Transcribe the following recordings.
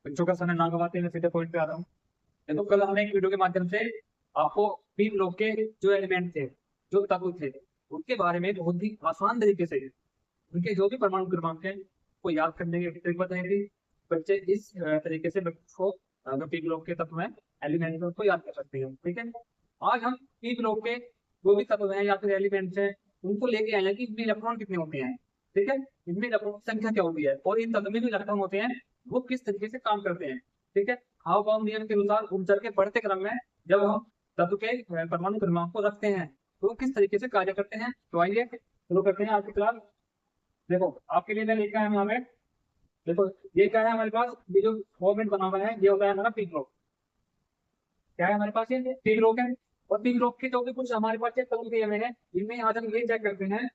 बच्चों का समय ना गवाते मैं सीधे पॉइंट पे आ रहा हूँ। देखो कल हमने एक वीडियो के माध्यम से आपको तीन लोग के जो एलिमेंट थे, जो तत्व थे, उनके बारे में बहुत ही आसान तरीके से उनके जो भी परमाणु क्रमांक है वो याद करने की ट्रिक बताई थी। बच्चे इस तरीके से बच्चों को जो पी ब्लॉक के तत्व हैं, एलिमेंट है, उसको याद कर सकते हैं। ठीक है, आज हम पी ब्लॉक के जो भी तत्व हैं या फिर एलिमेंट्स हैं उनको लेके आए हैं कि इनमें इलेक्ट्रॉन कितने होते हैं। ठीक है, इनमें इलेक्ट्रॉन की संख्या क्या होती है और इन तत्व में जो इलेक्ट्रॉन होते हैं वो किस तरीके से काम करते हैं। ठीक है, हाव बाउंड नियम के अनुसार ऊर्जा के बढ़ते क्रम में जब हम तत्व के परमाणु क्रमांक को रखते हैं तो किस तरीके से कार्य करते हैं। तो आइए शुरू करते हैं आज की क्लास। देखो आपके लिए मैं लेकर आया हूं हमें, देखो ये क्या है हमारे पास, ये जो फॉर्मेट बना हुआ है ये होता है हमारा पी ब्लॉक। क्या है हमारे पास, ये पी ब्लॉक है। और पी ब्लॉक के जो भी कुछ हमारे पास चेक करूंगे हमें है, इनमें आज हम ये चेक करते हैं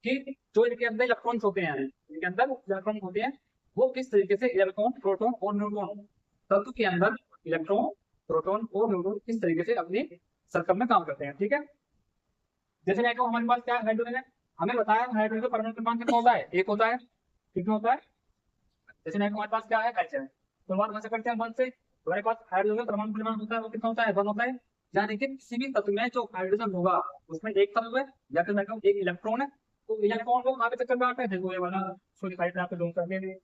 कि जो इनके अंदर इलेक्ट्रॉन्स होते हैं, इनके अंदर इलेक्ट्रॉन होते हैं वो किस तरीके से इलेक्ट्रॉन प्रोटॉन और न्यूट्रॉन तत्व के अंदर इलेक्ट्रॉन प्रोटॉन और न्यूट्रॉन किस तरीके से अपने सर्कल में काम करते हैं। ठीक है, जैसे मैं कहूँ हमारे पास क्या हाइड्रोजन है, हमें बताया हाइड्रोजन का परमाणु क्रमांक कितना होता है, एक होता है। कितना होता है, जैसे मैं हमारे पास क्या है एच है, तो बात वैसे करते हैं वन से। हमारे पास हाइड्रोजन परमाणु क्रमांक होता है वो कितना होता है, वन होता है। यानी कि किसी भी तत्व में जो हाइड्रोजन होगा उसमें एक तत्व है या फिर मैं कहूँ एक इलेक्ट्रॉन है, तो इलेक्ट्रॉन को कहाँ पे चक्कर में आता है, देखो ये वाला सॉरी साइड में आपको जूम करने में,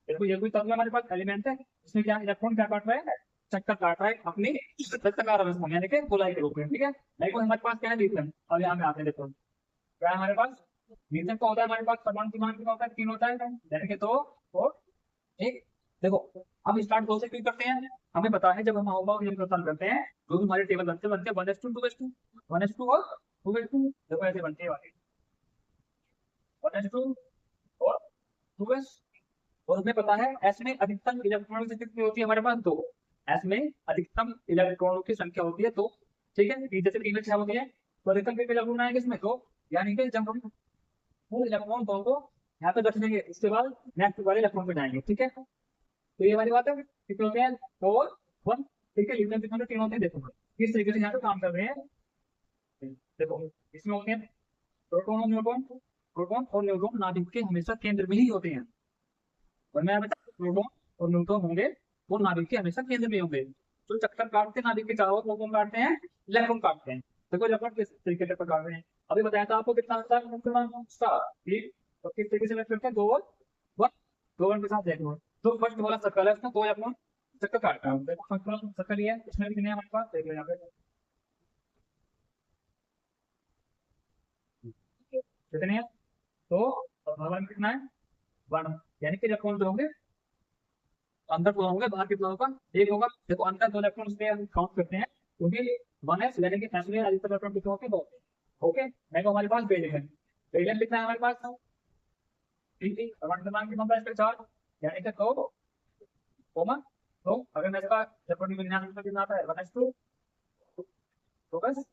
देखो ये कोई तत्व हमारे पास एलिमेंट है, इसमें क्या इलेक्ट्रॉन क्या काट रहा है, चक्कर काट रहा है अपनी वृत्ताकार अवस्था में, यानी कि गोलाई के रूप में। ठीक है, देखो हमारे पास क्या है लिथियम, अब यहाँ पे आते हैं। देखो क्या है हमारे पास, लिथियम का होता है हमारे पास परमाणु क्रमांक कितना होता है, तीन होता है, यानी कि दो और एक। देखो हम स्टार्ट दो से क्यों करते हैं, हमें पता है जब हम हाउ ये प्रदान करते हैं जो भी हमारे टेबल बनते हैं one S two two S two, one S two और टू एस टू, देखो ऐसे बनते हैं वाले वन एस टू और टू एस। और हमें पता है एस में अधिकतम इलेक्ट्रॉनों की संख्या कितनी होती है हमारे पास, दो। एस में अधिकतम इलेक्ट्रॉनों की संख्या होती है दो। ठीक है, टी जैसे टी में छह होती है तो अधिकतम कितने इलेक्ट्रॉन आएंगे इसमें, दो। यानी कि जब हम फुल इलेक्ट्रॉन दो को यहाँ पे रख देंगे उसके बाद नेक्स्ट वाले इलेक्ट्रॉन पे जाएंगे। ठीक है, तो ये हमारी बात है कितने होते हैं, फोर वन। ठीक है, लिथियम कितने होते हैं, तीन होते हैं। देखो किस तरीके से यहाँ पे काम कर रहे हैं, देखो इसमें होते हैं प्रोटॉन और न्यूट्रॉन। प्रोटॉन और न्यूट्रॉन नाभिक के हमेशा केंद्र में ही होते हैं, और मैं बता प्रोटॉन और न्यूट्रॉन होंगे वो नाभिक के हमेशा केंद्र में होंगे। तो चक्कर काटते हैं नाभिक के चारों ओर, प्रोटॉन काटते हैं इलेक्ट्रॉन काटते हैं। देखो इलेक्ट्रॉन किस तरीके से काट रहे हैं, अभी बताया था आपको कितना होता है उसका, ठीक। तो किस तरीके से मैं करते हैं, दो और वन, दो वन के साथ देखो तो फर्स्ट वाला सर्कल है उसमें दो इलेक्ट्रॉन चक्कर काटता है। देखो फर्स्ट वाला सर्कल ये है, इसमें भी कितने हैं हमारे पास, देख लो यहाँ पे कितने हैं, तो भवन कितना है, वन। यानी कि इलेक्ट्रॉन जो होंगे अंदर दो होंगे बाहर कितना होगा, एक होगा। देखो अंदर दो इलेक्ट्रॉन इसलिए हम काउंट करते हैं क्योंकि वन है यानी कि फैमिली अधिकतर इलेक्ट्रॉन कितने होते हैं, दो होते हैं। ओके, मैं को हमारे पास बेरिलियम, बेरिलियम कितना है हमारे पास, ठीक है परमाणु क्रमांक कितना होता है इसका, चार। यानी कि दो कॉमन, तो अगर मैं इसका इलेक्ट्रॉन विन्यास में कितना आता है, वन एस टू, तो बस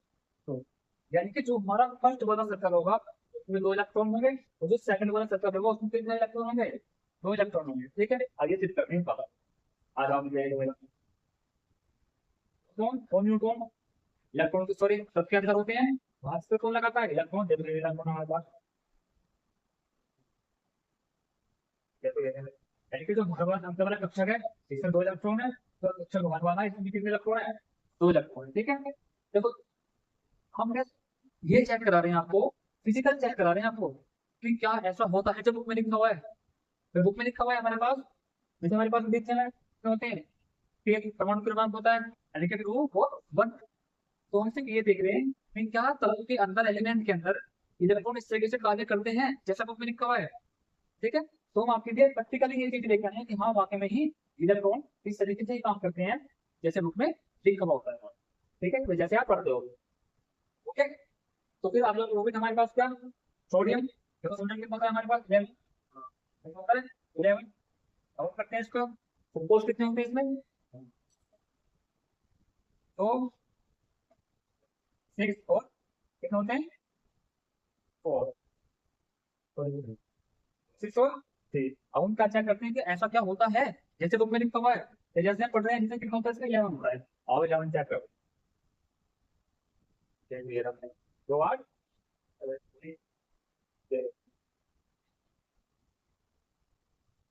तो यानी कि जो हमारा फर्स्ट वाला सर्कल होगा उसमें दो इलेक्ट्रॉन होंगे और जो सेकंड वाला सर्कल होगा उसमें कितने इलेक्ट्रॉन होंगे, दो इलेक्ट्रॉन होंगे। ठीक है, आगे सिद्ध करते हैं पापा, आज आप इलेक्ट्रॉन और न्यूट्रॉन इलेक्ट्रॉन की सॉरी सबके अंदर होते हैं, वहां पे कौन लगाता है इलेक्ट्रॉन, देखो ये इलेक्ट्रॉन हमारे पास, देखो ये यानी कि जो हमारे पास अंदर वाला कक्षक है इसमें दो इलेक्ट्रॉन है, तो कक्षक बाहर वाला है इसमें कितने इलेक्ट्रॉन है, दो इलेक्ट्रॉन। ठीक है, देखो हम बस ये चेक करा रहे हैं आपको, फिजिकल चेक करा रहे हैं आपको कि क्या ऐसा होता है जब बुक में लिखा हुआ है। तो बुक में लिखा हुआ है हमारे पास, जैसे हमारे पास लिखते हैं होते हैं कि एक परमाणु क्रमांक होता है यानी कि टू और वन। तो हम सिर्फ ये देख रहे हैं कि क्या तत्व के अंदर एलिमेंट के अंदर इलेक्ट्रॉन इस तरीके से कार्य करते हैं जैसा बुक में लिखा हुआ है। ठीक है, तो हम आपके लिए प्रैक्टिकली ये चीज देख रहे हैं कि हाँ वाकई में ही इलेक्ट्रॉन इस तरीके से ही काम करते हैं जैसे बुक में लिखा हुआ होता है। ठीक है, तो जैसे आप पढ़ते हो। ओके, तो फिर आप लोग रोबिन हमारे पास क्या, सोडियम, देखो सोडियम कितना होता है हमारे पास, 11 कितना होता है, 11। अब करते हैं इसको, ग्लूकोज कितने होते हैं इसमें, तो 6 और कितने होते हैं, 4, 6 और 3। अब हम क्या चेक करते हैं कि ऐसा क्या होता है जैसे बुक में लिखा हुआ है, तो जैसे हम पढ़ रहे हैं जिससे कितना होता है इसका 11 होता है। आओ 11 चेक करो, ये रखते हैं 2 8,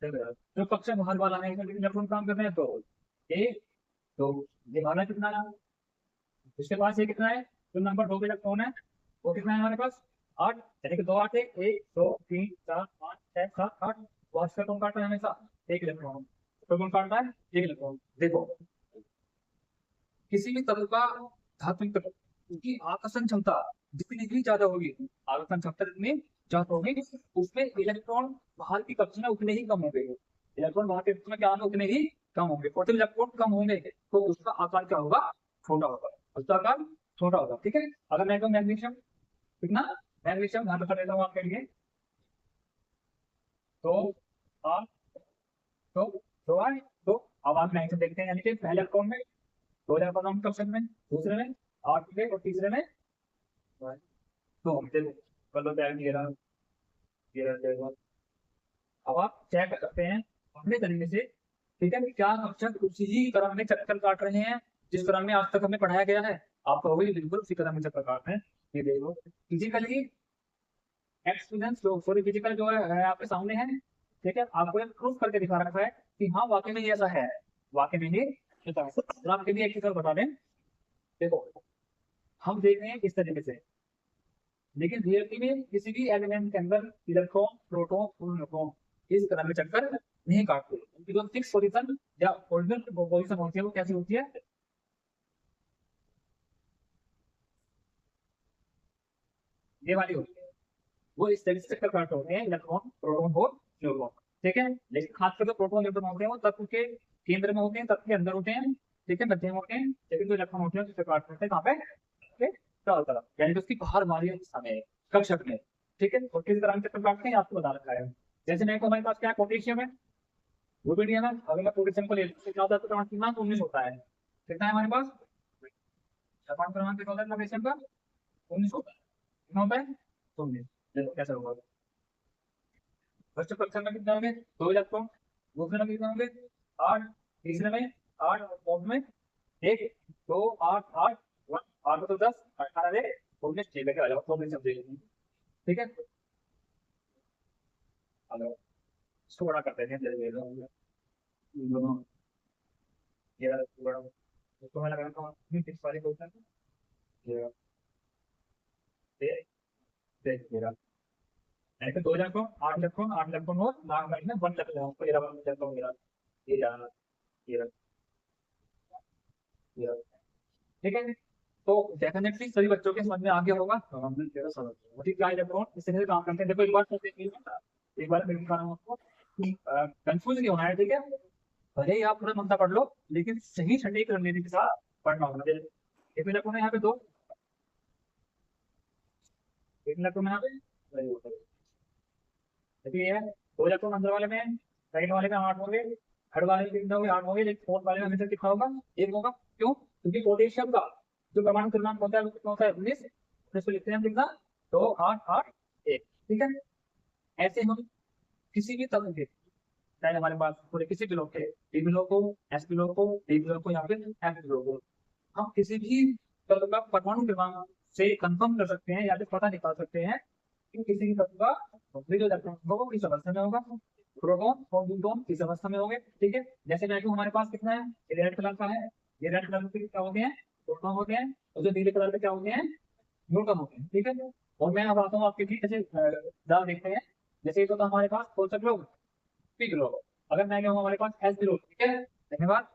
जो कक्षा बाहर वाला है इसमें इलेक्ट्रॉन काम कर रहे हैं, तो ए, तो ये वाला कितना है, इसके पास ये कितना है, जो नंबर 2 पे इलेक्ट्रॉन है वो कितना है हमारे पास, 8, यानी कि 2 8 है, 1 2 3 4 5 6 7 8, वास्तव में कौन काट रहा है हमेशा, एक इलेक्ट्रॉन, तो कौन काट रहा है, एक इलेक्ट्रॉन। देखो किसी भी तरह का धात्विक तत्व की आकर्षण क्षमता जितनी भी ज्यादा होगी, आकर्षण क्षमता जितनी ज्यादा होगी, उसमें इलेक्ट्रॉन बाहर की कक्षा में उतने ही कम होंगे, इलेक्ट्रॉन बाहर की कक्षा में क्या होंगे, उतने ही कम होंगे, और जब इलेक्ट्रॉन कम होंगे तो उसका आकार क्या होगा, छोटा होगा, उसका आकार छोटा होगा। ठीक है, अगर मैं कहूँ मैग्नीशियम कितना, मैग्नीशियम ध्यान रखा देता हूँ आपके लिए, तो आप तो आए, तो अब आप मैग्नीशियम देखते हैं, यानी कि पहले इलेक्ट्रॉन में 2000 कक्षा में, दूसरे में 8 में, और तीसरे में तो कलर टैग ये रहा। अब आप चेक कर सकते हैं अपने तरीके से, ठीक है, कि क्या अक्षर उसी ही क्रम में चक्कर काट रहे हैं जिस क्रम में आज तक हमें पढ़ाया गया है, आप कहोगे बिल्कुल उसी क्रम में चक्कर काट रहे हैं। ये देखो फिजिकली एक्सपीरियंस सॉरी फिजिकल जो है आपके सामने है, ठीक है, आपको एक प्रूफ करके दिखा रखा है कि हाँ वाकई में ये ऐसा है, वाकई में ये ऐसा है। और आपके लिए एक चीज और बता दें, देखो हम देख रहे हैं इस तरीके से, लेकिन रियलिटी में किसी भी एलिमेंट के अंदर इलेक्ट्रॉन प्रोटॉन और न्यूट्रॉन इस क्रम में चक्कर नहीं काटते, उनकी जो फिक्स पोजीशन या ओरिजिनल पोजीशन होती है वो कैसी होती है, ये वाली होती है, वो इस तरीके से चक्कर काटते होते हैं इलेक्ट्रॉन प्रोटॉन और न्यूट्रॉन। ठीक है, लेकिन खासकर जो प्रोटॉन न्यूट्रॉन होते हैं वो तत्व के केंद्र में होते हैं, तत्व के अंदर होते हैं, ठीक है, मध्य में होते हैं, लेकिन जो इलेक्ट्रॉन होते हैं उससे काटते हैं कहाँ पे, चारों तरफ, यानी कि उसकी बाहर वाली हिस्सा में, कक्षक में। ठीक है, और किस तरह से चक्कर काटते हैं आपको बता रखा है। जैसे नहीं तो हमारे पास क्या है, पोटेशियम है, रुबिडियम है, अगर मैं पोटेशियम को ले लूं तो क्या होता है, तो क्रमांक 19 होता है, कितना है हमारे पास, जापान क्रमांक कितना होता है पोटेशियम का, 19 होता है, कितना होता है, 19। देखो कैसे होगा, फर्स्ट क्वेश्चन में कितना होंगे, 2 इलेक्ट्रॉन, दूसरे में कितना होंगे 8, तीसरे में 8, और फोर्थ में 1 2 8 8 1 8 तो 10 18 है, 19 6 लेके आ जाओ, 19 सब दे देंगे। ठीक है, हेलो इसको बड़ा करते हैं, धीरे धीरे दोनों ये बड़ा, इसको मैं लगाता हूँ अपनी टिप्स वाले क्वेश्चन, ये देख मेरा, ऐसे 2 इलेक्ट्रॉन 8 इलेक्ट्रॉन और नाम में 1 इलेक्ट्रॉन, तो ये रहा 1 इलेक्ट्रॉन मेरा, ये रहा, ये रहा, ये रहा। ठीक है, तो डेफिनेटली सभी बच्चों के समझ में आ गया होगा, तो हमने तेरा समझ ठीक है, इलेक्ट्रॉन इस तरह से काम करते हैं। देखो एक बार मैं दिखा रहा हूँ आपको, कंफ्यूज नहीं होना है, ठीक है, भले ही आप पूरा मंत्र पढ़ लो लेकिन सही सटीक रणनीति के साथ पढ़ना होगा। एक इलेक्ट्रॉन है यहाँ पे 2, एक इलेक्ट्रॉन यहाँ पे, देखिए ये है 2 इलेक्ट्रॉन अंदर वाले में है, सेकंड वाले में 8 होंगे, थर्ड वाले में कितने होंगे, 8 होंगे, लेकिन फोर्थ वाले में हमेशा कितना होगा, 1 होगा। क्यों, क्योंकि पोटेशियम का जो परमाणु क्रमांक होता है वो कितना होता है, 19, इसको लिखते हैं हम कितना, 2 8 8 1। ठीक है, ऐसे हम किसी भी तत्व के, चाहे हमारे पास पूरे किसी भी लोग के, डी ब्लॉक हो, एस ब्लॉक हो, डी ब्लॉक हो या फिर एफ ब्लॉक हो, हम किसी भी तत्व का परमाणु क्रमांक से कंफर्म कर सकते हैं या फिर पता निकाल सकते हैं कि किसी भी तत्व का जो इलेक्ट्रॉन होगा वो किस अवस्था में होगा, प्रोटॉन और न्यूट्रॉन किस अवस्था में होंगे। ठीक है, जैसे मैं हमारे पास कितना है, ये रेड कलर का है, ये रेड कलर के क्या होते हैं, प्रोटॉन होते हैं, और जो नीले कलर के क्या होते हैं, न्यूट्रॉन होते हैं। ठीक है, और मैं अब आता हूँ आपके लिए, जैसे दाल देखते हैं, जैसे ये तो हमारे पास कौन सा ग्लोब, पी ग्लोब, अगर मैं कहूँ हमारे पास एस ग्लोब। ठीक है, धन्यवाद।